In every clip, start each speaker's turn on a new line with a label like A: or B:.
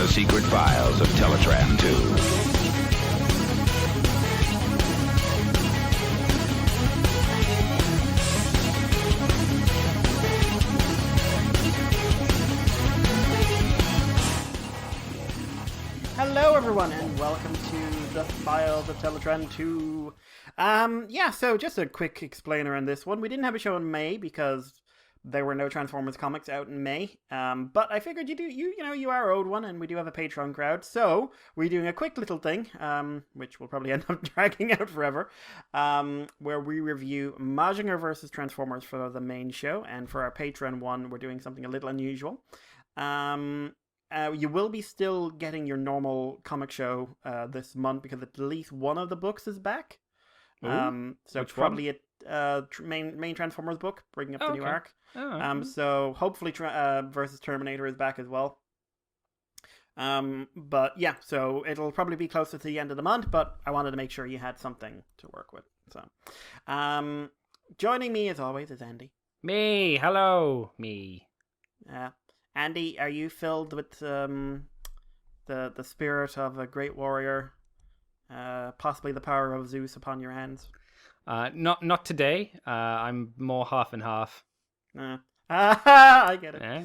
A: the secret files of Teletraan 2.
B: Hello everyone and welcome to the Files of Teletraan 2. So just a quick explainer on this one. We didn't have a show in May because there were no Transformers comics out in May. But I figured you are owed one, and we do have a Patreon crowd. So we're doing a quick little thing, which will probably end up dragging out forever, where we review Mazinger Vs Transformers for the main show, and for our Patreon one, we're doing something a little unusual. You will be still getting your normal comic show this month because at least one of the books is back.
C: Ooh,
B: so
C: which
B: probably a main Transformers book, bringing up the new arc.
C: Oh,
B: So hopefully versus Terminator is back as well. But yeah, so it'll probably be closer to the end of the month, but I wanted to make sure you had something to work with. So, joining me as always is Andy.
C: Me, hello, me.
B: Andy, are you filled with the spirit of a great warrior? Possibly the power of Zeus upon your hands?
C: Not today. I'm more half and half.
B: I get it.
C: Yeah.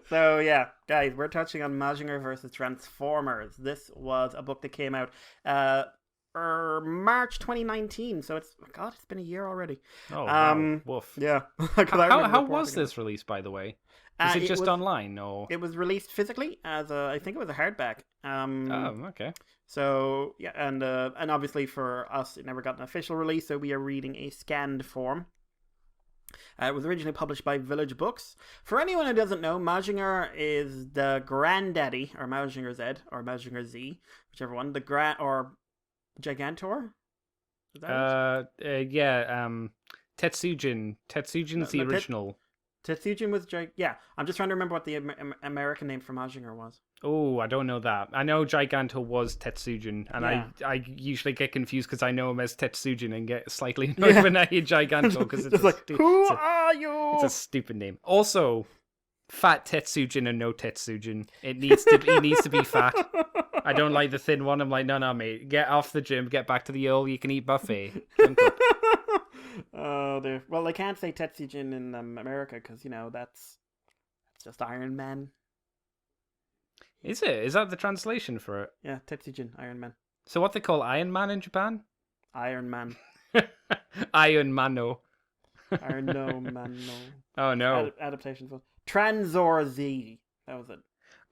B: So yeah, guys, we're touching on Mazinger vs Transformers. This was a book that came out March 2019, so it's been a year already.
C: Oh, wow. Woof.
B: Yeah.
C: How was this released, by the way? Is it just online, or
B: it was released physically as I think it was a hardback.
C: Okay.
B: So yeah, and obviously for us, it never got an official release, so we are reading a scanned form. It was originally published by Village Books. For anyone who doesn't know, Mazinger is the granddaddy, or Mazinger Z, or Mazinger Z, whichever one. Or Gigantor? Is that it?
C: Tetsujin. Tetsujin's the original.
B: Tetsujin was I'm just trying to remember what the American name for Mazinger was.
C: Oh, I don't know that. I know Gigantor was Tetsujin, and I usually get confused because I know him as Tetsujin and get slightly annoyed when I hear Gigantor because it's
B: who are you?
C: It's a stupid name. Also, fat Tetsujin and no Tetsujin. He needs to be fat. I don't like the thin one. I'm like, no, mate. Get off the gym. Get back to the all you can eat buffet. Drink up.
B: Oh, dear. Well, they can't say Tetsujin in America because that's just Iron Man.
C: Is it? Is that the translation for it?
B: Yeah, Tetsujin, Iron Man.
C: So what they call Iron Man in Japan?
B: Iron Man.
C: Iron Mano.
B: Iron No Man No.
C: Oh no.
B: Adaptation for Transor Z. That was it.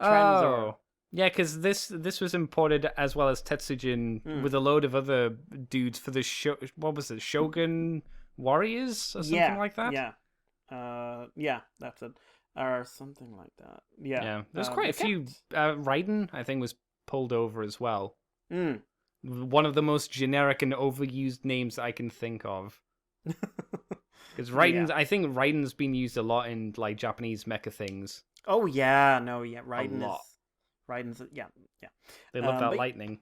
C: Transor. Oh. Yeah, because this was imported as well as Tetsujin with a load of other dudes for the what was it, Shogun Warriors or something like that?
B: Yeah, that's it. Or something like that. Yeah.
C: There's quite a few. Raiden, I think, was pulled over as well. One of the most generic and overused names I can think of. Because I think Raiden's been used a lot in like Japanese mecha things.
B: Oh yeah, Raiden's yeah.
C: They love that lightning.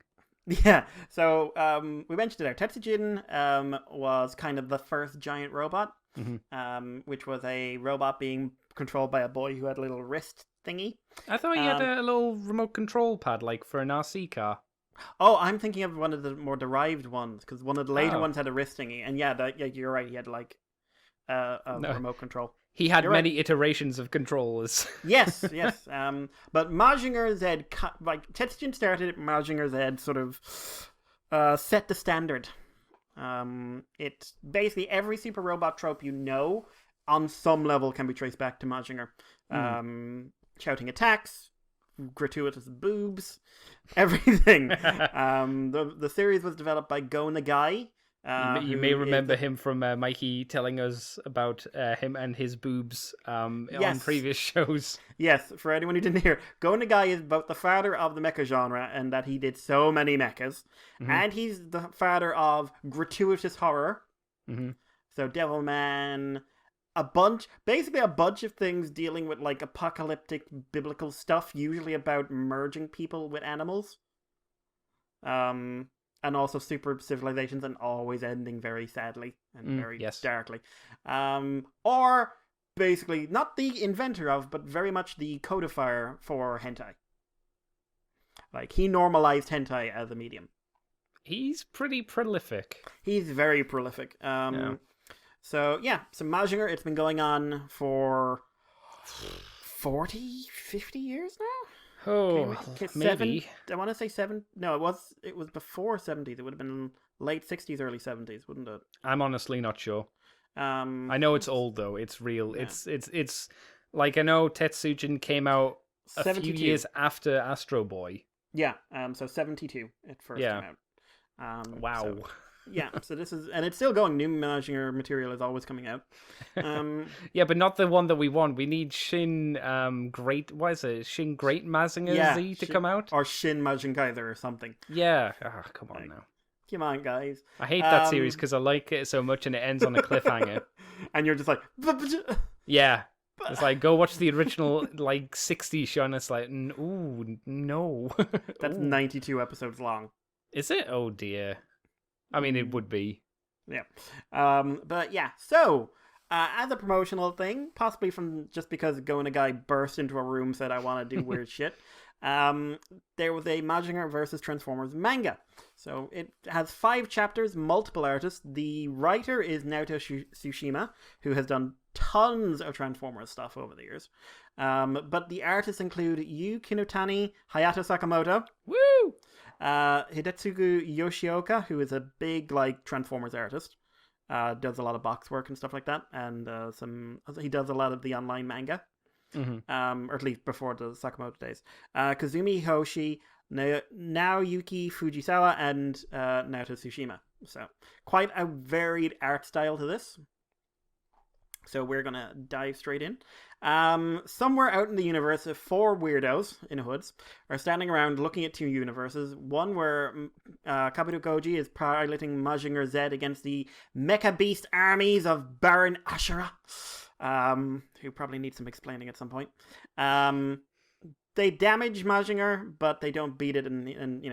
B: Yeah, so we mentioned it there. Tetsujin was kind of the first giant robot, which was a robot being controlled by a boy who had a little wrist thingy.
C: I thought he had a little remote control pad, like for an RC car.
B: Oh, I'm thinking of one of the more derived ones, because one of the later ones had a wrist thingy. And you're right, he had like remote control.
C: He had many iterations of controllers.
B: Yes. But Mazinger Z, like Tetsujin started, Mazinger Z sort of set the standard. It's basically every super robot trope on some level can be traced back to Mazinger. Shouting attacks, gratuitous boobs, everything. The series was developed by Go Nagai.
C: You may remember him from Mikey telling us about him and his boobs on previous shows.
B: Yes, for anyone who didn't hear, Go Nagai is both the father of the mecha genre and that he did so many mechas, and he's the father of gratuitous horror. So Devilman, a bunch of things dealing with like apocalyptic biblical stuff, usually about merging people with animals. And also super civilizations, and always ending very sadly and very darkly. Or basically not the inventor of, but very much the codifier for hentai. Like, he normalized hentai as a medium.
C: He's pretty prolific.
B: He's very prolific. So Mazinger, it's been going on for 40, 50 years now?
C: Oh, maybe.
B: I want to say 7. No, it was before 70s. It would have been late 60s, early 70s, wouldn't it?
C: I'm honestly not sure. I know it's old though. It's real. Yeah. It's like, I know Tetsujin came out a 72. Few years after Astro Boy.
B: Yeah. So 72 it first came out.
C: Wow.
B: So, so this is, and it's still going. New Mazinger material is always coming out.
C: Yeah, but not the one that we want. We need Shin Great. What is it? Shin Great Mazinger Z to come out,
B: or Shin Majin Kaiser or something.
C: Yeah. Oh, come on now.
B: Come on, guys.
C: I hate that series because I like it so much and it ends on a cliffhanger.
B: And you're just like...
C: Yeah. It's like, go watch the original, like, 60s show, and it's like, ooh, no.
B: That's 92 episodes long.
C: Is it? Oh, dear. I mean, it would be.
B: Yeah. But, yeah. So, as a promotional thing, possibly from just because Gona Guy burst into a room, said, I want to do weird shit, there was a Mazinger Vs Transformers manga. So it has 5 chapters, multiple artists. The writer is Naoto Tsushima, who has done tons of Transformers stuff over the years. But the artists include Yu Kinutani, Hayato Sakamoto,
C: woo,
B: Hidetsugu Yoshioka, who is a big Transformers artist. Does a lot of box work and stuff like that, and he does a lot of the online manga.
C: Mm-hmm.
B: Or at least before the Sakamoto days. Kazumi Hoshi, Naoyuki Fujisawa, and Naoto Tsushima. So, quite a varied art style to this. So we're going to dive straight in. Somewhere out in the universe, 4 weirdos in hoods are standing around looking at 2 universes. One where Kabuto Koji is piloting Mazinger Z against the Mecha Beast armies of Baron Ashura. Who probably needs some explaining at some point. They damage Mazinger, but they don't beat it, and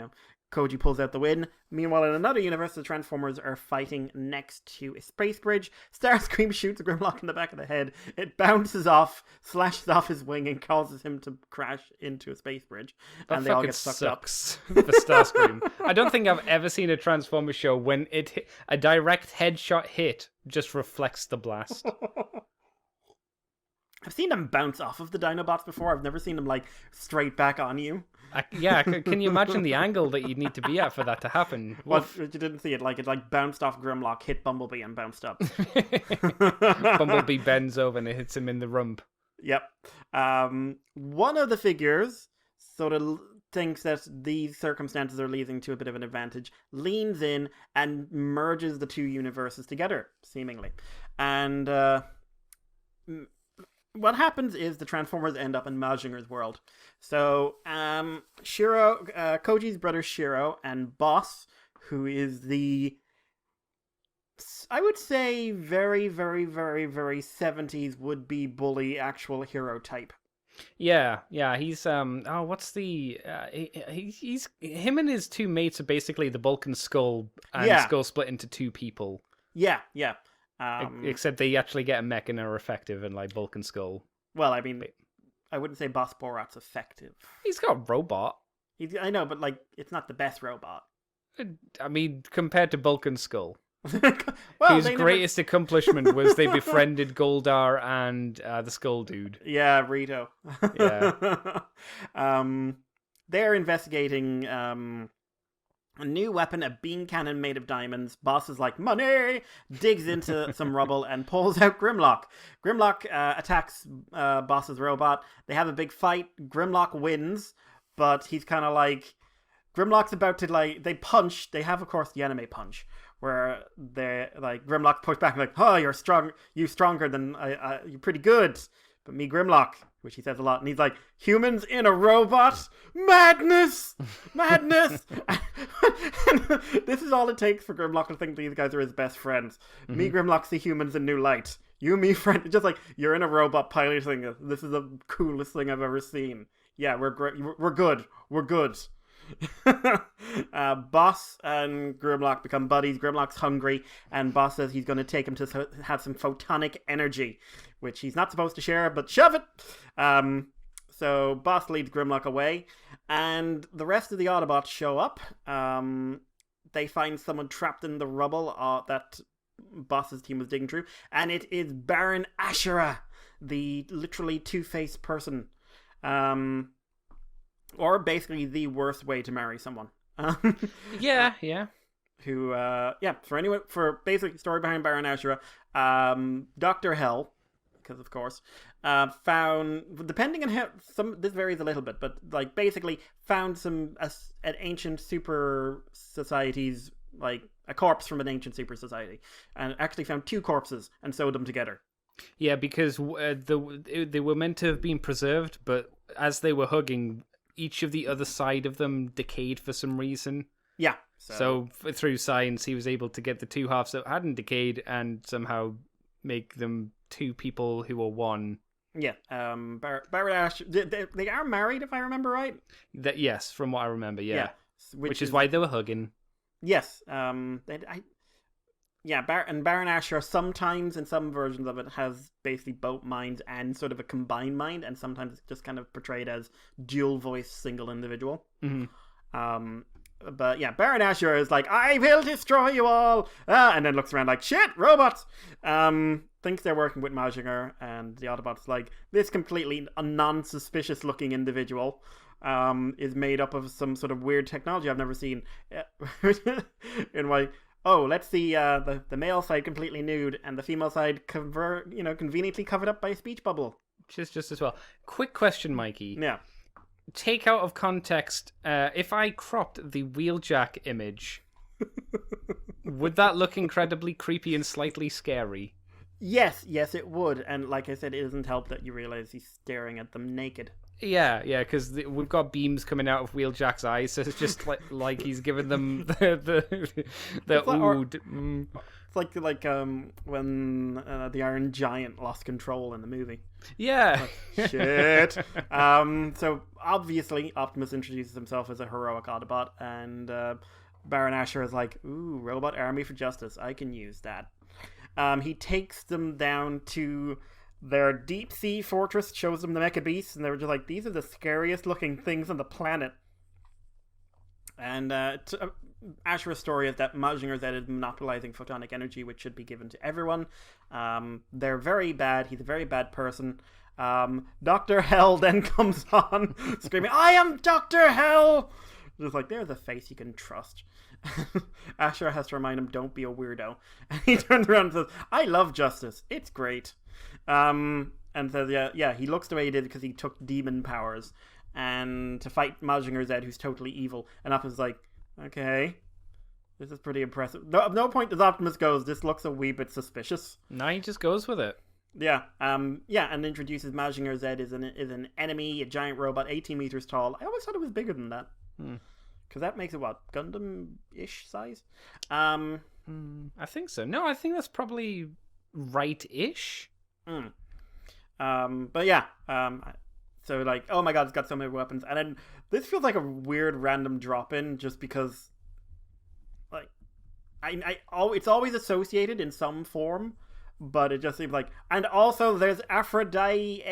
B: Koji pulls out the win. Meanwhile, in another universe, the Transformers are fighting next to a space bridge. Starscream shoots Grimlock in the back of the head. It bounces off, slashes off his wing, and causes him to crash into a space bridge.
C: That
B: and they all get
C: sucks
B: up.
C: For Starscream. I don't think I've ever seen a Transformers show when a direct headshot hit just reflects the blast.
B: I've seen them bounce off of the Dinobots before. I've never seen them straight back on you.
C: Can you imagine the angle that you'd need to be at for that to happen?
B: Well, you didn't see it. It bounced off Grimlock, hit Bumblebee, and bounced up.
C: Bumblebee bends over and it hits him in the rump.
B: Yep. One of the figures sort of thinks that these circumstances are leading to a bit of an advantage, leans in and merges the 2 universes together, seemingly. And what happens is the Transformers end up in Mazinger's world. So, Koji's brother Shiro and Boss, who is I would say, very, very, very, very 70s would-be bully actual hero type.
C: Yeah, he's what's the he's him and his 2 mates are basically the Bulk and Skull, and Skull split into 2 people.
B: Yeah.
C: Except they actually get a mech and are effective, and Bulk and Skull.
B: Well, I mean, I wouldn't say Boss Borat's effective.
C: He's got a robot.
B: I know, but it's not the best robot.
C: I mean, compared to Bulk and Skull.
B: Well,
C: his greatest accomplishment was they befriended Goldar and the Skull Dude.
B: Yeah, Rito.
C: Yeah.
B: They're investigating a new weapon, a beam cannon made of diamonds. Boss is like, money! Digs into some rubble and pulls out Grimlock. Grimlock attacks Boss's robot. They have a big fight. Grimlock wins, but he's kind of Grimlock's about to, they punch. They have, of course, the anime punch, where they're, Grimlock pushed back, you're strong. You're stronger than, you're pretty good. But me, Grimlock, which he says a lot, and he's like, humans in a robot? Madness! Madness! This is all it takes for Grimlock to think these guys are his best friends. Mm-hmm. Me, Grimlock, see humans in new light. You, me, friend. Just you're in a robot piloting this. This is the coolest thing I've ever seen. Yeah, we're great. We're good. We're good. Boss and Grimlock become buddies. Grimlock's hungry, and Boss says he's going to take him to have some photonic energy, which he's not supposed to share, but shove it! So Boss leads Grimlock away, and the rest of the Autobots show up. They find someone trapped in the rubble that Boss's team was digging through, and it is Baron Ashura, the literally two-faced person. Or basically the worst way to marry someone.
C: Yeah.
B: Who, for basic story behind Baron Ashura, Dr. Hell, because of course, found, depending on how, this varies a little bit, but like basically found an ancient super society's, like a corpse from an ancient super society, and actually found two corpses and sewed them together.
C: Yeah, because they were meant to have been preserved, but as they were hugging, each of the other side of them decayed for some reason.
B: Yeah.
C: So through science, he was able to get the two halves that hadn't decayed and somehow make them two people who are one.
B: Yeah. Baron Ash, they are married, if I remember right.
C: Yes, from what I remember, yeah. Which is
B: is
C: why they were hugging.
B: Yes. And Baron Ashur sometimes in some versions of it has basically both minds and sort of a combined mind, and sometimes it's just kind of portrayed as dual voice single individual.
C: Mm-hmm.
B: But yeah, Baron Ashur is like, I will destroy you all, and then looks around like, shit, robots. Thinks they're working with Mazinger, and the Autobots like, this completely non-suspicious looking individual is made up of some sort of weird technology I've never seen. In my let's see the male side completely nude and the female side conveniently covered up by a speech bubble.
C: Which is just as well. Quick question, Mikey.
B: Yeah.
C: Take out of context, if I cropped the Wheeljack image, would that look incredibly creepy and slightly scary?
B: Yes, it would. And like I said, it doesn't help that you realize he's staring at them naked.
C: Yeah, because we've got beams coming out of Wheeljack's eyes, so it's just like he's giving them the
B: It's like when the Iron Giant lost control in the movie.
C: Yeah.
B: Like, shit. So obviously Optimus introduces himself as a heroic Autobot, and Baron Ashur is like, ooh, Robot Army for Justice. I can use that. He takes them down to their deep sea fortress, shows them the Mecha Beasts, and they were just like, these are the scariest looking things on the planet. And Ashura's story is that Mazinger Z is monopolizing photonic energy, which should be given to everyone. They're very bad. He's a very bad person. Dr. Hell then comes on, screaming, I am Dr. Hell! Just like, there's a face you can trust. Ashura has to remind him, don't be a weirdo. And he turns around and says, I love justice. It's great. And says, yeah, he looks the way he did because he took demon powers and to fight Mazinger Z, who's totally evil. And Optimus is like, okay, this is pretty impressive. At no point does Optimus goes, this looks a wee bit suspicious.
C: No, he just goes with it.
B: Yeah, and introduces Mazinger Z as an enemy, a giant robot, 18 meters tall. I always thought it was bigger than that. Because that makes it, what, Gundam-ish size?
C: I think so. No, I think that's probably right-ish.
B: But yeah, so like, oh my god, it's got so many weapons, and then this feels like a weird random drop-in, just because, like, it's always associated in some form, but it just seems like, and also there's Aphrodite,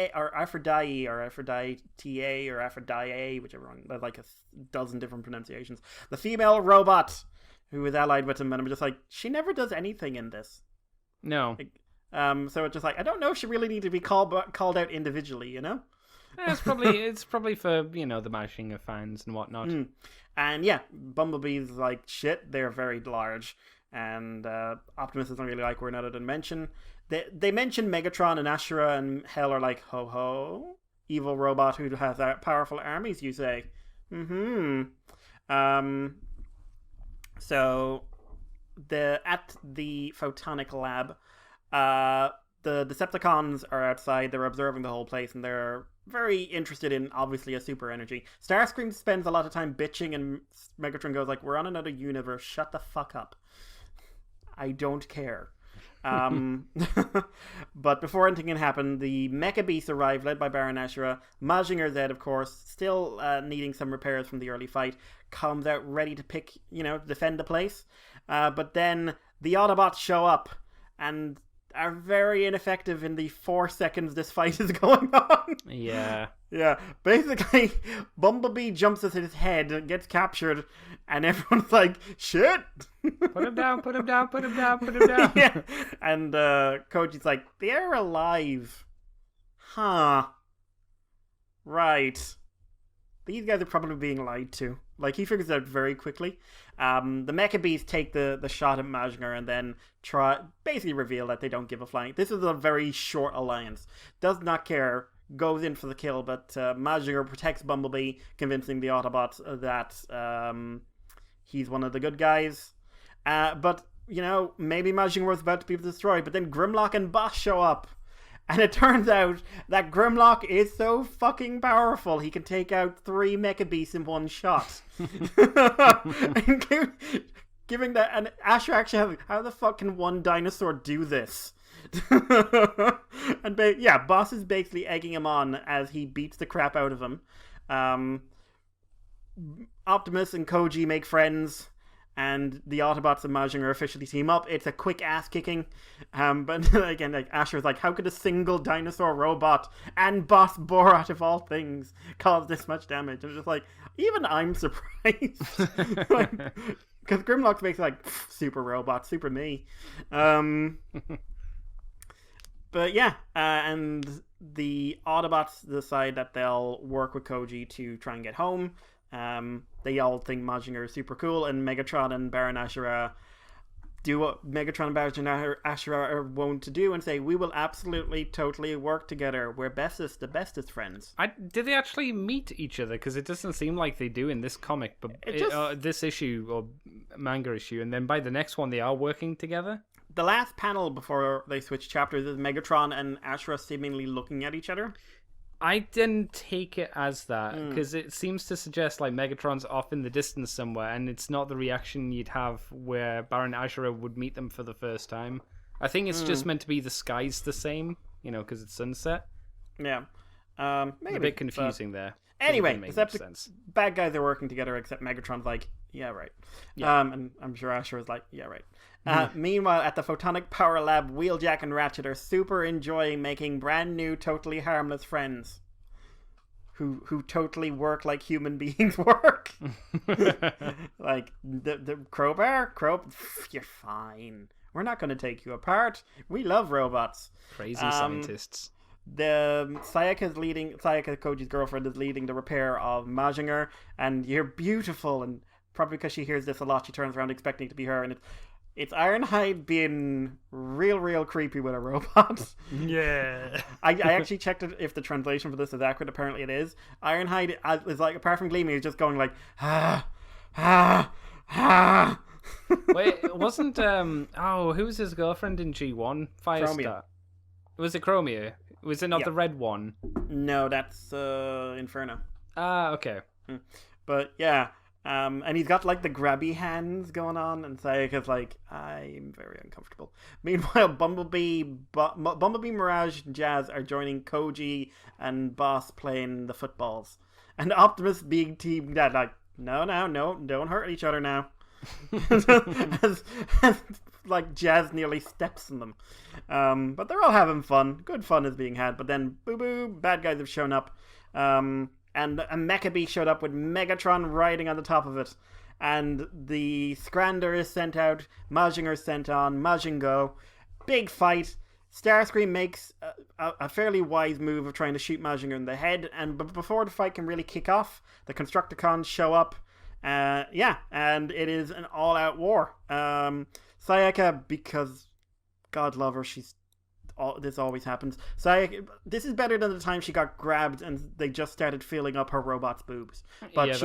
B: whichever one, there's like a dozen different pronunciations. The female robot who is allied with him, and I'm just like, she never does anything in this.
C: No.
B: Like, so it's just like, I don't know if she really needs to be called out individually, you know?
C: It's probably for, the Mazinger fans and whatnot.
B: And yeah, Bumblebee's like, shit, they're very large. And Optimus doesn't really like we're in another dimension. They mention Megatron and Ashura, and Hell are like, ho ho, evil robot who has powerful armies, you say? So at the photonic lab, the Decepticons are outside. They're observing the whole place, and they're very interested in, obviously, a super energy. Starscream spends a lot of time bitching, and Megatron goes like, we're on another universe, shut the fuck up. I don't care. Um, but before anything can happen, the Mecha Beasts arrive, led by Baron Ashura. Mazinger Z, of course, still needing some repairs from the early fight, comes out ready to defend the place. But then the Autobots show up and are very ineffective in the 4 seconds this fight is going on.
C: Yeah.
B: Yeah, basically, Bumblebee jumps at his head, gets captured, and everyone's like, shit!
C: Put him down, put him down, put him down, put him down.
B: Yeah. And Koji's like, they're alive. Huh. Right. These guys are probably being lied to. Like, he figures it out very quickly. The Mecha Beasts take the shot at Mazinger and then basically reveal that they don't give a flying. This is a very short alliance. Does not care. Goes in for the kill, but Mazinger protects Bumblebee, convincing the Autobots that he's one of the good guys. But, maybe Mazinger was about to be destroyed, but then Grimlock and Boss show up. And it turns out that Grimlock is so fucking powerful, he can take out 3 Mecha Beasts in one shot. Giving that, and Asher actually how the fuck can one dinosaur do this? And Boss is basically egging him on as he beats the crap out of him. Optimus and Koji make friends, and the Autobots and Mazinger officially team up. It's a quick ass kicking, but again, like Asher's like, how could a single dinosaur robot and Boss Borat of all things cause this much damage? And it's just like, even I'm surprised, because Grimlock's basically like, super robot, super me. But yeah, and the Autobots decide that they'll work with Koji to try and get home. They all think Mazinger is super cool, and Megatron and Baron Ashura do what Megatron and Baron Ashura are wont to do and say, we will absolutely, totally work together. We're the bestest friends.
C: Did they actually meet each other? Because it doesn't seem like they do in this comic, but this issue or manga issue, and then by the next one they are working together?
B: The last panel before they switch chapters is Megatron and Ashura seemingly looking at each other.
C: I didn't take it as that, because it seems to suggest like Megatron's off in the distance somewhere, and it's not the reaction you'd have where Baron Ashura would meet them for the first time. I think it's just meant to be the sky's the same, because it's sunset.
B: Yeah. Maybe.
C: A bit confusing there.
B: Anyway, except bad guys are working together, except Megatron's like, yeah, right. Yeah. And I'm sure Ashura's like, yeah, right. Meanwhile, at the Photonic Power Lab, Wheeljack and Ratchet are super enjoying making brand new, totally harmless friends. Who totally work like human beings work. Like, the Crowbar? You're fine. We're not going to take you apart. We love robots.
C: Crazy scientists.
B: The Sayaka, Koji's girlfriend, is leading the repair of Mazinger, and you're beautiful, and probably because she hears this a lot, she turns around expecting it to be her, and it's Ironhide being real creepy with a robot.
C: Yeah.
B: I actually checked if the translation for this is accurate. Apparently it is. Ironhide is like, apart from Gleamy, is just going like,
C: Wait, it wasn't, who was his girlfriend in G1? Firestar.
B: Chromia.
C: Was it Chromia? Was it not the red one?
B: No, that's Inferno.
C: Ah, okay.
B: But yeah, and he's got like the grabby hands going on, and Sayaka's like, I'm very uncomfortable. Meanwhile, Bumblebee, Mirage, and Jazz are joining Koji and Boss playing the footballs, and Optimus being Team Dad, like, no, don't hurt each other now. as like Jazz nearly steps on them, but they're all having fun. Good fun is being had. But then, bad guys have shown up, and a Mecha Beast showed up with Megatron riding on the top of it, and the Scrander is sent out. Mazinger is sent on. Mazingo, big fight. Starscream makes a fairly wise move of trying to shoot Mazinger in the head, and before the fight can really kick off, the Constructicons show up. And it is an all-out war. Sayaka, because God love her, this always happens. Sayaka, this is better than the time she got grabbed and they just started filling up her robot's boobs. But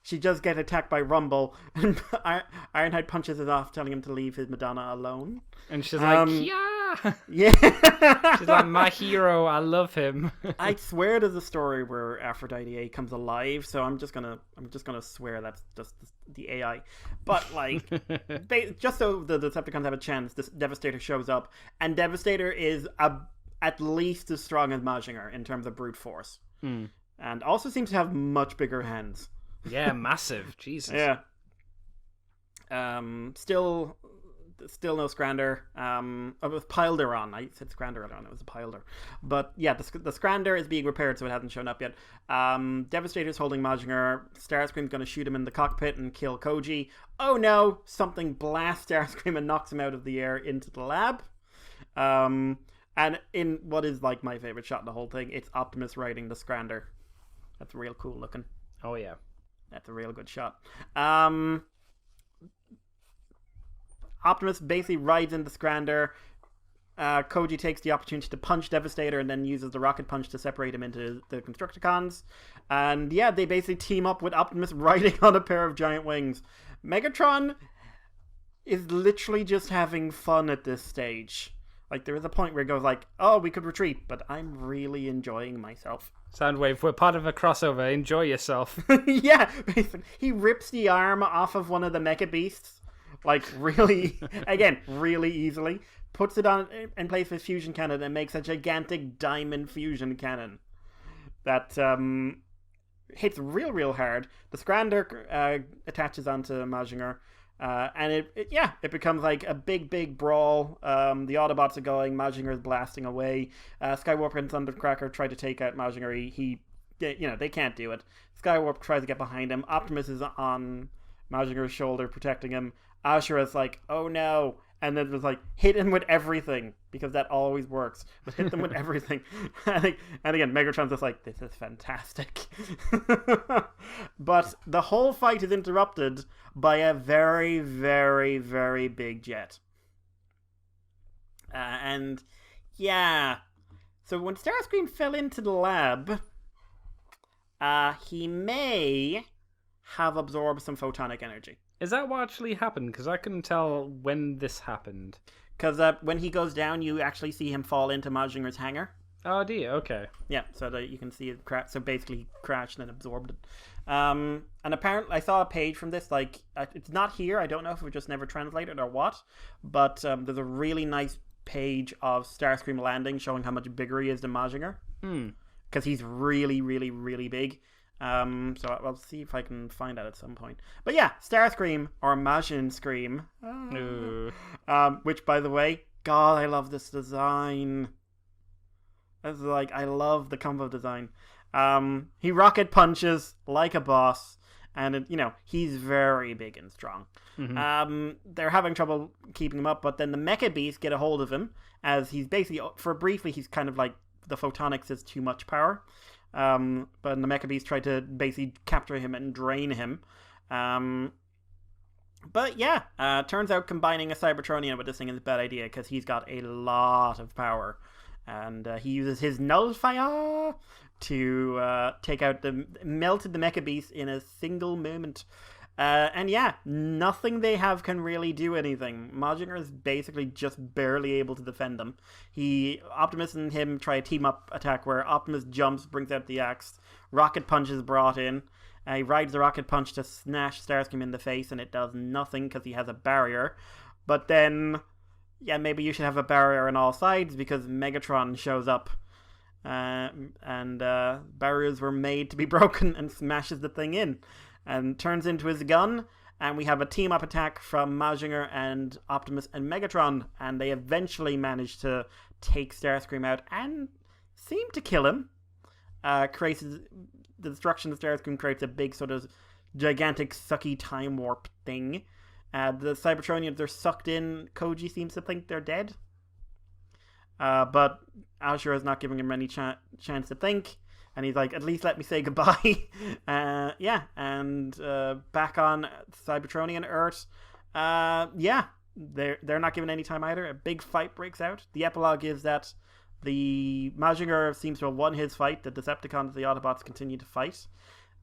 B: she does get attacked by Rumble, and Ironhide punches it off, telling him to leave his Madonna alone.
C: And she's like, yeah!
B: Yeah!
C: She's like, my hero, I love him.
B: I swear there's a story where Aphrodite A comes alive, so I'm just gonna swear that's just the AI. But, like, just so the Decepticons have a chance, this Devastator shows up, and Devastator is at least as strong as Mazinger in terms of brute force. And also seems to have much bigger hands.
C: Yeah, massive. Jesus.
B: Yeah. Still no Scrander. It was Pilderon. I said Scrander earlier on. It was a Pilder. But yeah, the Scrander is being repaired, so it hasn't shown up yet. Devastator's holding Mazinger. Starscream's going to shoot him in the cockpit and kill Koji. Oh no! Something blasts Starscream and knocks him out of the air into the lab. And in what is like my favorite shot in the whole thing, it's Optimus riding the Scrander. That's real cool looking.
C: Oh yeah.
B: That's a real good shot. Optimus basically rides in the Scrander. Koji takes the opportunity to punch Devastator and then uses the rocket punch to separate him into the Constructicons. And yeah, they basically team up with Optimus riding on a pair of giant wings. Megatron is literally just having fun at this stage. Like, there is a point where it goes like, oh, we could retreat, but I'm really enjoying myself.
C: Soundwave, we're part of a crossover. Enjoy yourself.
B: Yeah, basically. He rips the arm off of one of the Mecha Beasts. Like, really, again, really easily. Puts it on in place of his fusion cannon and makes a gigantic diamond fusion cannon. That hits real hard. The Scrander attaches onto Mazinger. And it becomes like a big brawl. The Autobots are going, Mazinger is blasting away. Skywarp and Thundercracker try to take out Mazinger. He they can't do it. Skywarp tries to get behind him. Optimus is on Mazinger's shoulder protecting him. Ashura's like, oh no. And then it was like, hit him with everything, because that always works. But hit them with everything. And again, Megatron's just like, this is fantastic. But the whole fight is interrupted by a very, very, very big jet. And yeah. So when Starscream fell into the lab, he may have absorbed some photonic energy.
C: Is that what actually happened? Because I couldn't tell when this happened.
B: Because when he goes down, you actually see him fall into Mazinger's hangar.
C: Oh dear, okay.
B: Yeah, so that you can see it crash. So basically, he crashed and absorbed it. And apparently, I saw a page from this. Like, it's not here. I don't know if it was just never translated or what. But there's a really nice page of Starscream landing, showing how much bigger he is than Mazinger. Because he's really, really, really big. So I'll see if I can find that at some point. But yeah, Starscream, or Majin Scream. Which, by the way, God, I love this design. It's like, I love the combo design. He rocket punches like a boss, and he's very big and strong. They're having trouble keeping him up, but then the Mecha Beasts get a hold of him, as he's basically, briefly, he's kind of like, the photonics is too much power. But the Mecha Beasts try to basically capture him and drain him. But yeah, turns out combining a Cybertronian with this thing is a bad idea, because he's got a lot of power. And he uses his nullifier to melted the Mecha Beast in a single moment. And yeah, nothing they have can really do anything. Mazinger is basically just barely able to defend them. Optimus and him try a team-up attack where Optimus jumps, brings out the axe. Rocket Punch is brought in. He rides the Rocket Punch to smash Starscream in the face, and it does nothing because he has a barrier. But then, yeah, maybe you should have a barrier on all sides, because Megatron shows up. And barriers were made to be broken, and smashes the thing in. And turns into his gun, and we have a team-up attack from Mazinger and Optimus and Megatron, and they eventually manage to take Starscream out and seem to kill him. The destruction of Starscream creates a big sort of gigantic sucky time warp thing. The Cybertronians are sucked in. Koji seems to think they're dead. But Ashura is not giving him any chance to think. And he's like, at least let me say goodbye. Yeah, and back on Cybertronian Earth, they're not given any time either. A big fight breaks out. The epilogue is that the Mazinger seems to have won his fight. The Decepticons, the Autobots, continue to fight.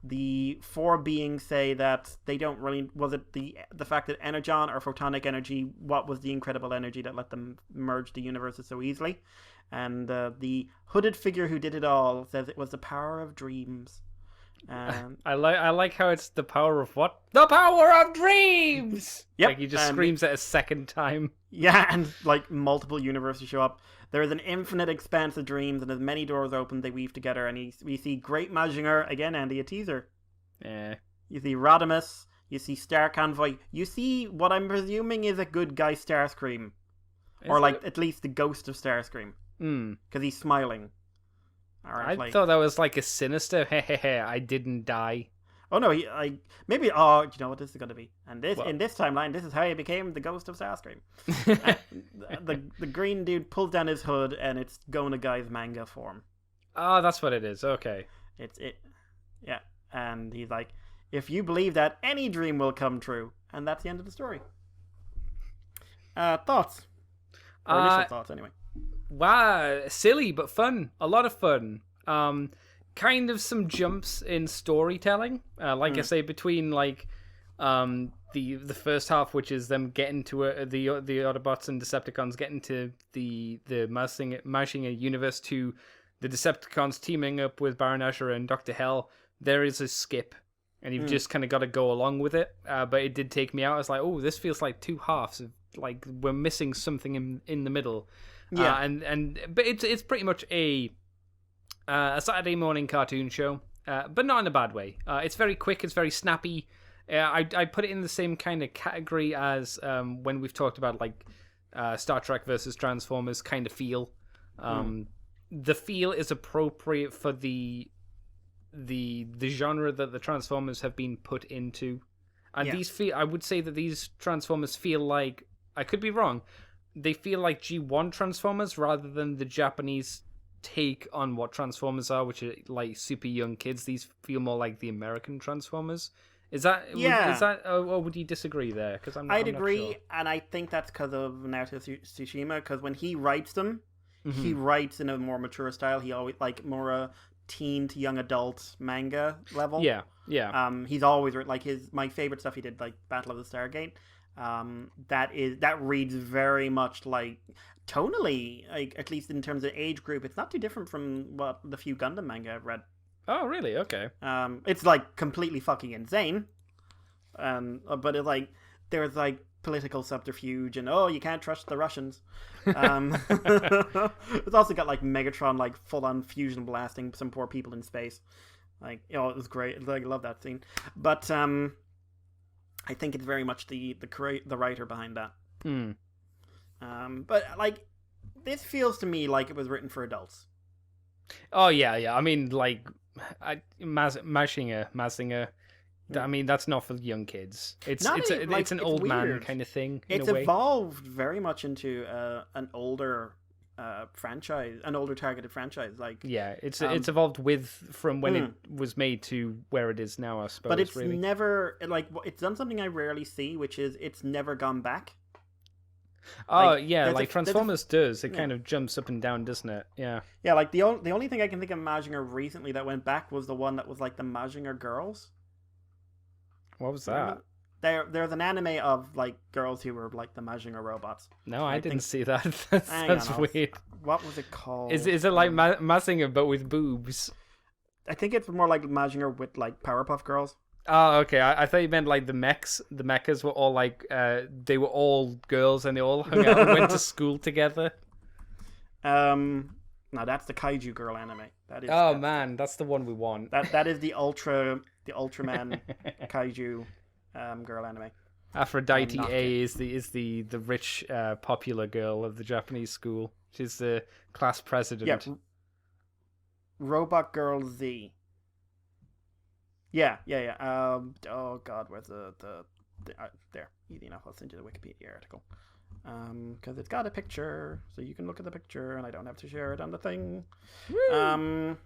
B: the four beings say that they don't really... Was it the fact that energon or photonic energy, what was the incredible energy that let them merge the universes so easily? And the hooded figure who did it all says it was the power of dreams.
C: I like how it's the power of what? The power of dreams!
B: Yep.
C: Like he just screams it a second time.
B: Yeah, and like multiple universes show up. There is an infinite expanse of dreams, and as many doors open, they weave together. And we see Great Mazinger, again, Andy, a teaser.
C: Yeah.
B: You see Rodimus, you see Star Convoy, you see what I'm presuming is a good guy Starscream. Or like at least the ghost of Starscream. Because he's smiling.
C: I thought that was like a sinister, I didn't die.
B: Oh no, you know what this is going to be? And in this timeline, this is how he became the ghost of Starscream. the green dude pulls down his hood, and it's going to guy's manga form.
C: Oh, that's what it is. Okay.
B: Yeah. And he's like, if you believe that, any dream will come true. And that's the end of the story. Thoughts? Or initial thoughts, anyway.
C: Wow, silly but fun. A lot of fun. Kind of some jumps in storytelling. Like I say, between like the first half, which is them getting to the Autobots and Decepticons getting to the Mazinger universe, to the Decepticons teaming up with Baron Nashor and Dr. Hell. There is a skip, and you've just kind of got to go along with it. But it did take me out. I was like, oh, this feels like two halves. Like we're missing something in the middle. Yeah, but it's pretty much a Saturday morning cartoon show, but not in a bad way. It's very quick. It's very snappy. I put it in the same kind of category as when we've talked about like Star Trek versus Transformers kind of feel. The feel is appropriate for the genre that the Transformers have been put into, and I would say that these Transformers feel like, I could be wrong, they feel like G1 Transformers rather than the Japanese take on what Transformers are, which are like super young kids. These feel more like the American Transformers. Is that or would you disagree there? Because I'd
B: agree,
C: sure.
B: And I think that's because of Naoto Tsushima. Because when he writes them, he writes in a more mature style. He always like more a teen to young adult manga level.
C: Yeah.
B: He's always written like my favorite stuff he did, like Battle of the Stargate. That reads very much like tonally, like at least in terms of age group, it's not too different from what the few Gundam manga I've read.
C: Oh, really? Okay.
B: It's like completely fucking insane. But it's like there's like political subterfuge and you can't trust the Russians. It's also got like Megatron like full on fusion blasting some poor people in space. Like it was great. Like I love that scene. But I think it's very much the writer behind that. But like this feels to me like it was written for adults.
C: Oh yeah. I mean, like Mazinger. I mean, that's not for young kids. It's an old weird man kind of thing.
B: It's evolved very much into an older franchise, an older targeted franchise. Like
C: it's evolved from when it was made to where it is now, I suppose.
B: But it's
C: really
B: never like it's done something I rarely see, which is it's never gone back.
C: Oh like Transformers does. It kind of jumps up and down, doesn't it? Yeah.
B: Yeah, like the only thing I can think of Mazinger recently that went back was the one that was like the Mazinger Girls.
C: What was that?
B: There's an anime of like girls who were like the Mazinger robots.
C: No, I didn't see that. That's weird.
B: What was it called?
C: Is it like Mazinger but with boobs?
B: I think it's more like Mazinger with like Powerpuff Girls.
C: Oh, okay. I thought you meant like the mechs. The mechas were all like they were all girls and they all hung out and went to school together.
B: No, that's the Kaiju Girl anime.
C: That's the one we want.
B: That is the Ultraman Kaiju girl anime.
C: Aphrodite A is the rich popular girl of the Japanese school. She's the class president.
B: Yeah. Robot Girl Z. Yeah. Oh God, where's the there? Easy enough. I'll send you the Wikipedia article. Because it's got a picture, so you can look at the picture, and I don't have to share it on the thing. Woo!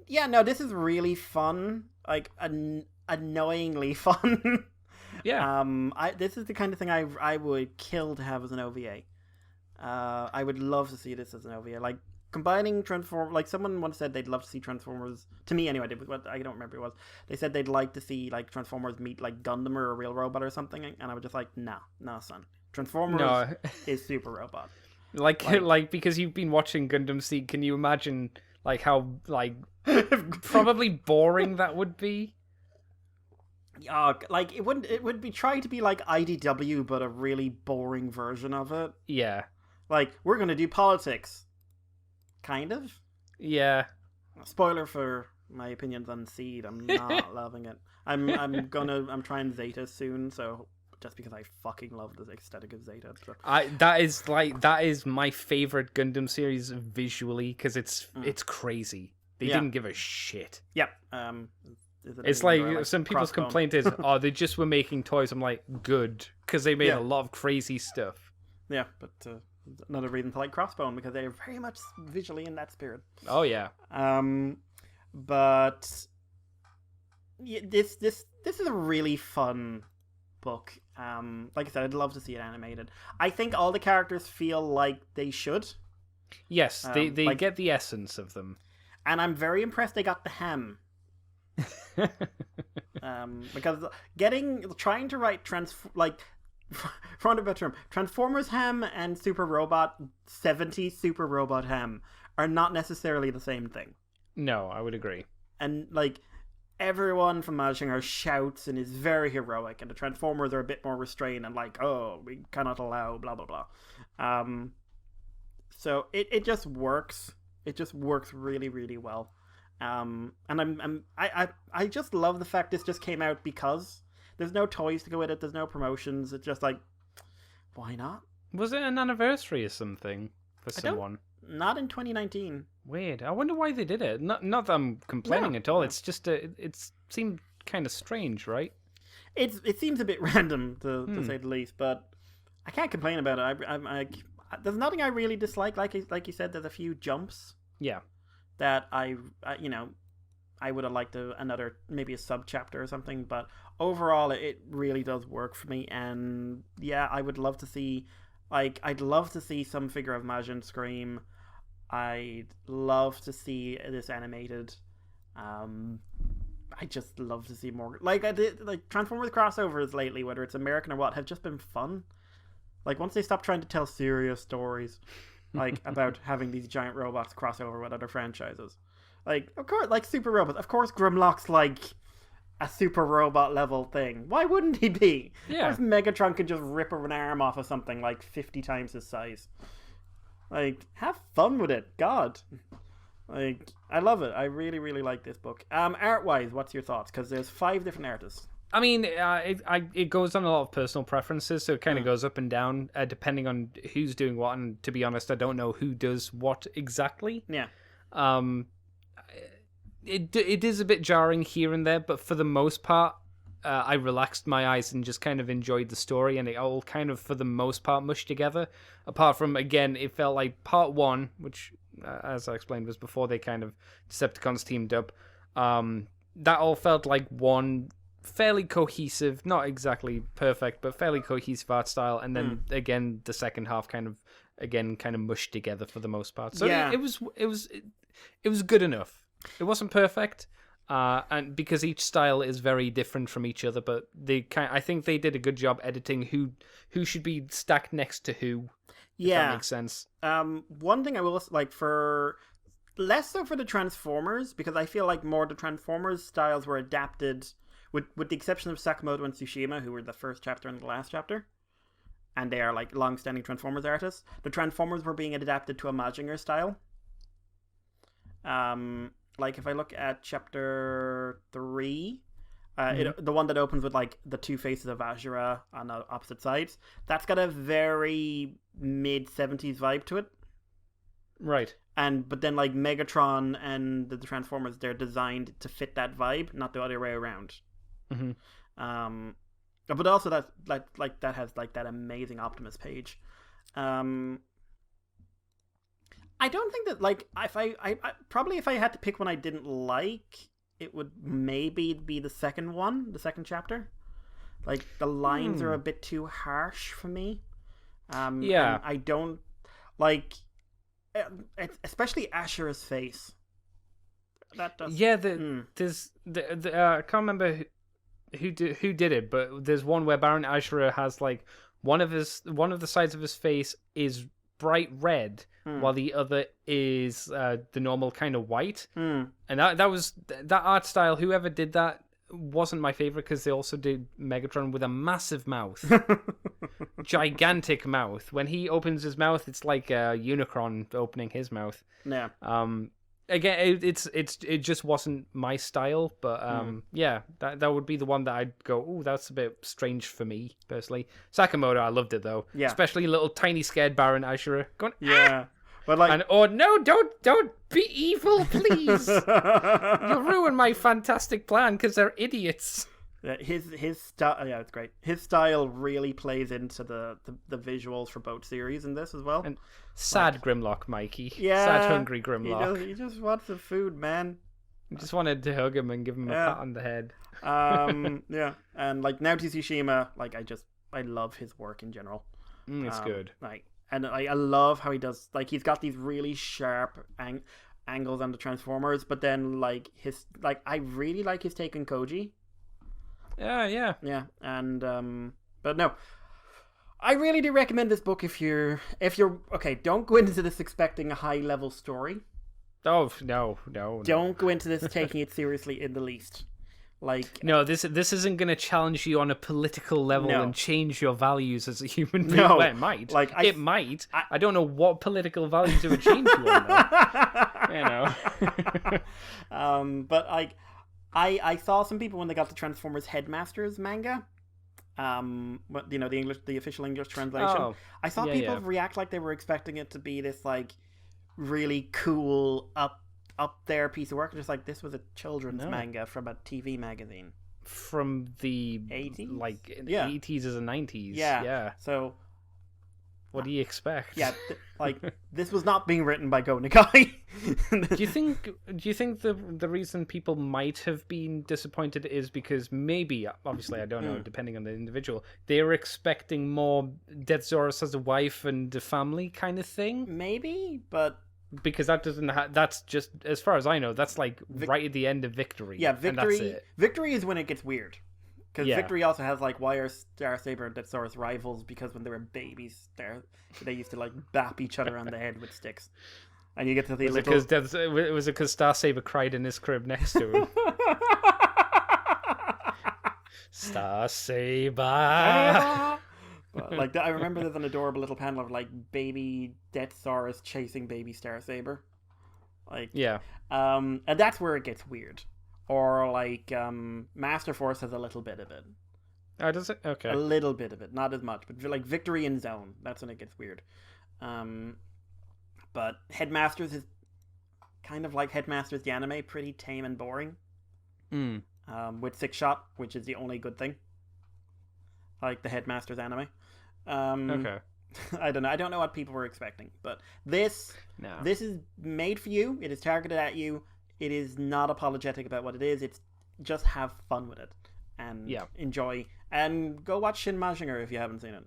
B: Yeah, no, this is really fun. Like annoyingly fun.
C: Yeah.
B: This is the kind of thing I would kill to have as an OVA. I would love to see this as an OVA. Like combining like someone once said they'd love to see Transformers. To me, anyway, I don't remember who it was. They said they'd like to see like Transformers meet like Gundam or a real robot or something, and I was just like, no, son. Transformers is Super Robot.
C: Like because you've been watching Gundam Seed, can you imagine like how like probably boring that would be?
B: Yeah, like it would be trying to be like IDW, but a really boring version of it.
C: Yeah.
B: Like, we're gonna do politics. Kind of.
C: Yeah.
B: Spoiler for my opinions on Seed. I'm not loving it. I'm trying Zeta soon, so just because I fucking love the aesthetic of Zeta. So.
C: That is my favorite Gundam series visually because it's crazy. They didn't give a shit.
B: Yep.
C: It's like some people's complaint is, oh, they just were making toys. I'm like, good, because they made a lot of crazy stuff.
B: Yeah, but another reason to like Crossbone because they're very much visually in that spirit.
C: Oh yeah.
B: But yeah, this is a really fun book. Like I said, I'd love to see it animated. I think all the characters feel like they should.
C: Yes, they like, get the essence of them.
B: And I'm very impressed they got the hem. Because trying to write for want of a better term, Transformers Hem and Super Robot 70 Super Robot Hem are not necessarily the same thing.
C: No, I would agree.
B: And like everyone from Mazinger shouts and is very heroic, and the Transformers are a bit more restrained and like, oh, we cannot allow blah blah blah. So it just works. It just works really really well. And I just love the fact this just came out because there's no toys to go with it. There's no promotions. It's just like, why not? Was
C: it an anniversary or something for someone?
B: Not in 2019.
C: Weird. I wonder why they did it. Not that I'm complaining at all. It's just it seemed kind of strange, right?
B: It seems a bit random to say the least, but I can't complain about it. There's nothing I really dislike. Like you said, there's a few jumps.
C: Yeah.
B: That I would have liked maybe a sub chapter or something, but overall it really does work for me. And yeah, I would love to see, I'd love to see some figure of Majin Scream. I'd love to see this animated. I just love to see more. Like Transformers crossovers lately, whether it's American or what, have just been fun. Like once they stop trying to tell serious stories. Like about having these giant robots cross over with other franchises. Like, of course, like Super Robots. Of course, Grimlock's like a super robot level thing. Why wouldn't he be?
C: Yeah.
B: Of course, Megatron can just rip an arm off of something like 50 times his size. Like, have fun with it. God. Like, I love it. I really, really like this book. Art-wise, what's your thoughts? Because there's 5 different artists.
C: I mean, it goes on a lot of personal preferences, so it kind of goes up and down depending on who's doing what. And to be honest, I don't know who does what exactly.
B: Yeah.
C: It is a bit jarring here and there, but for the most part, I relaxed my eyes and just kind of enjoyed the story, and it all kind of, for the most part, mushed together. Apart from, again, it felt like part 1, which, as I explained, was before they kind of Decepticons teamed up. That all felt like one fairly cohesive, not exactly perfect, but fairly cohesive art style, and then again the second half kind of mushed together for the most part. So yeah. it was good enough. It wasn't perfect, and because each style is very different from each other, but I think they did a good job editing who should be stacked next to who. Yeah, if that makes sense.
B: One thing I will like for less so for the Transformers, because I feel like more the Transformers styles were adapted. With the exception of Sakamoto and Tsushima, who were the first chapter and the last chapter, and they are like long-standing Transformers artists, the Transformers were being adapted to a Mazinger style. Like if I look at chapter 3, the one that opens with like the 2 faces of Ashura on the opposite sides, that's got a very mid-70s vibe to it.
C: Right.
B: But then like Megatron and the Transformers, they're designed to fit that vibe, not the other way around.
C: Mm-hmm.
B: But also that has like that amazing Optimus page. I don't think that like if I probably if I had to pick one I didn't like, it would maybe be the second chapter. Like the lines are a bit too harsh for me. Yeah, I don't like. especially Ashura's face. That does.
C: Yeah, there's I can't remember who did it, but there's one where Baron Ashura has like one of the sides of his face is bright red, while the other is the normal kind of white. And that art style. Whoever did that wasn't my favorite because they also did Megatron with a massive mouth, gigantic mouth. When he opens his mouth, it's like a Unicron opening his mouth.
B: Yeah.
C: Again, it just wasn't my style, but yeah, that would be the one that I'd go, oh, that's a bit strange for me personally. Sakamoto, I loved it though.
B: Yeah.
C: Especially little tiny scared Baron Ashura going,
B: yeah. But like,
C: and oh no, don't be evil, please. You'll ruin my fantastic plan because they're idiots.
B: His style, yeah, it's great. His style really plays into the visuals for both series in this as well.
C: And sad Grimlock, Mikey.
B: Yeah,
C: sad hungry Grimlock.
B: He just wants the food, man.
C: I just wanted to hug him and give him a pat on the head.
B: Yeah, and like Naoto Tsushima, like I love his work in general.
C: It's good.
B: And I love how he does, like, he's got these really sharp angles on the Transformers, but then like I really like his take on Koji. Yeah, and but no, I really do recommend this book if you're okay. Don't go into this expecting a high level story.
C: Oh no!
B: Don't go into this taking it seriously in the least. Like,
C: no, this isn't going to challenge you on a political level and change your values as a human being.
B: No,
C: well, it might.
B: Like,
C: it might. I don't know what political values it would change you on, though. You know.
B: But I saw some people when they got the Transformers Headmasters manga. But you know, the official English translation.
C: Oh,
B: I saw people react like they were expecting it to be this like really cool up there piece of work, just like this was a children's manga from a TV magazine
C: from the
B: 80s,
C: like 80s or the 90s. Yeah.
B: So
C: what do you expect?
B: Yeah, like this was not being written by Go Nagai.
C: Do you think the reason people might have been disappointed is because maybe, obviously I don't know, depending on the individual, they were expecting more Deathsaurus as a wife and a family kind of thing?
B: Maybe, but
C: because that doesn't that's just, as far as I know, that's like right at the end of Victory.
B: Yeah, Victory.
C: And that's it.
B: Victory is when it gets weird. Because Victory also has like, why are Starsaber and Deathsaurus rivals? Because when they were babies, they used to like bap each other on the head with sticks. And you get to the
C: was it because Starsaber cried in his crib next to him? Starsaber.
B: But, like, I remember there's an adorable little panel of like baby Deathsaurus chasing baby Starsaber. Like, and that's where it gets weird. Or like Master Force has a little bit of it.
C: Oh, does it? Okay.
B: A little bit of it, not as much, but like Victory and Zone, that's when it gets weird. But Headmasters is kind of like Headmasters the anime, pretty tame and boring. With Six Shot, which is the only good thing. Like the Headmasters anime.
C: Okay.
B: I don't know what people were expecting, but this is made for you. It is targeted at you. It is not apologetic about what it is. It's just have fun with it and enjoy. And go watch Shin Mazinger if you haven't seen it.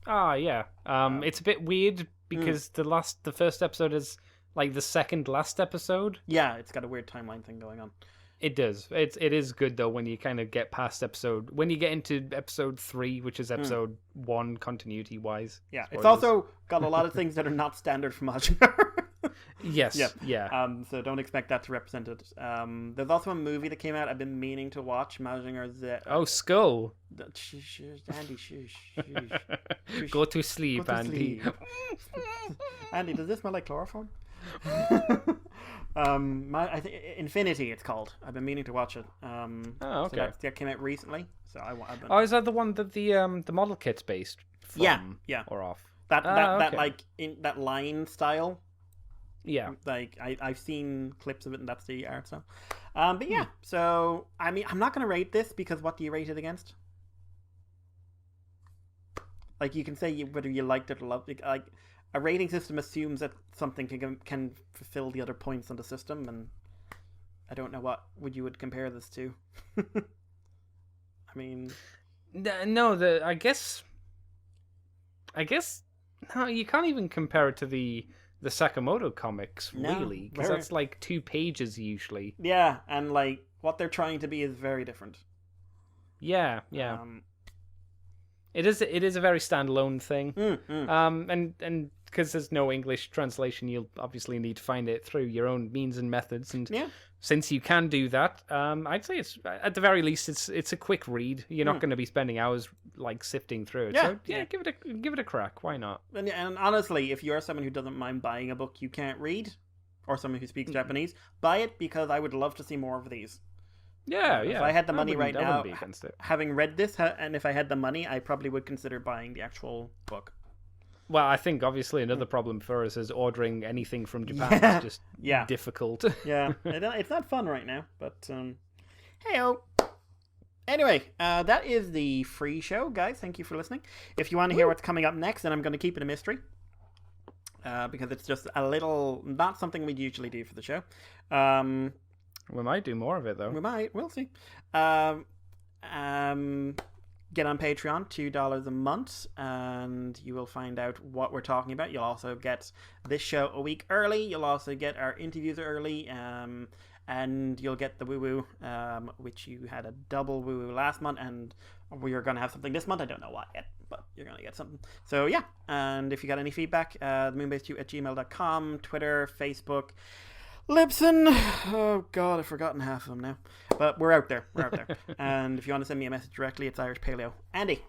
C: It's a bit weird because the first episode is like the second last episode.
B: Yeah, it's got a weird timeline thing going on.
C: It does. It is good though when you kind of get past when you get into episode 3, which is episode 1 continuity wise.
B: Yeah,
C: spoilers.
B: It's also got a lot of things that are not standard for Mazinger.
C: Yes. Yeah.
B: So don't expect that to represent it. There's also a movie that came out I've been meaning to watch. Mazinger's.
C: Skull.
B: Andy, shush.
C: Go to sleep, Andy.
B: Andy, does this smell like chloroform? I think Infinity it's called. I've been meaning to watch it.
C: Okay.
B: So that came out recently. So I've been...
C: Oh, is that the one that the model kit's based from? Yeah. Or off?
B: That like in that line style.
C: Yeah.
B: Like I've seen clips of it and that's the art style. But yeah. So I mean, I'm not going to rate this because what do you rate it against? Like you can say whether you liked it or loved it. Like a rating system assumes that something can fulfill the other points on the system, and I don't know what you would compare this to. I mean,
C: no. I guess no. You can't even compare it to the the Sakamoto comics,
B: No,
C: really, because
B: very-
C: that's like 2 pages usually.
B: Yeah, and like what they're trying to be is very different.
C: Yeah. It is a very standalone thing. And because there's no English translation, you'll obviously need to find it through your own means and methods. And since you can do that, I'd say it's at the very least it's a quick read. You're not going to be spending hours like sifting through it. So give it a crack. Why not?
B: And honestly, if you're someone who doesn't mind buying a book you can't read, or someone who speaks Japanese, buy it, because I would love to see more of these.
C: Yeah.
B: If I had the money right
C: I
B: now,
C: wouldn't be against it.
B: having read this, and if I had the money, I probably would consider buying the actual book.
C: Well, I think obviously another problem for us is ordering anything from Japan is just difficult.
B: Yeah, it's not fun right now, but hey-o. Anyway, that is the free show, guys. Thank you for listening. If you want to hear what's coming up next, then I'm going to keep it a mystery, because it's just a little, not something we'd usually do for the show.
C: We might do more of it, though.
B: We might. We'll see. Get on Patreon, $2 a month, and you will find out what we're talking about. You'll also get this show a week early. You'll also get our interviews early, and you'll get the woo-woo, which you had a double woo-woo last month, and we are going to have something this month. I don't know what yet, but you're going to get something. So, yeah. And if you got any feedback, themoonbase2@gmail.com, Twitter, Facebook, Libsyn. Oh god, I've forgotten half of them now. But we're out there. And if you want to send me a message directly, it's Irish Paleo. Andy.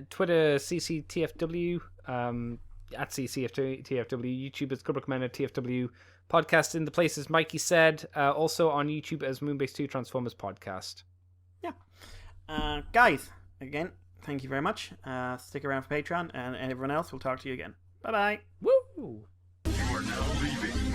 C: Twitter CCTFW, at CCTFW, YouTube is Kubrick Manor TFW podcast in the places Mikey said. Also on YouTube as Moonbase 2 Transformers podcast.
B: Yeah. Guys, again, thank you very much. Stick around for Patreon, and everyone else, we'll talk to you again. Bye bye.
C: Woo!
A: You are now leaving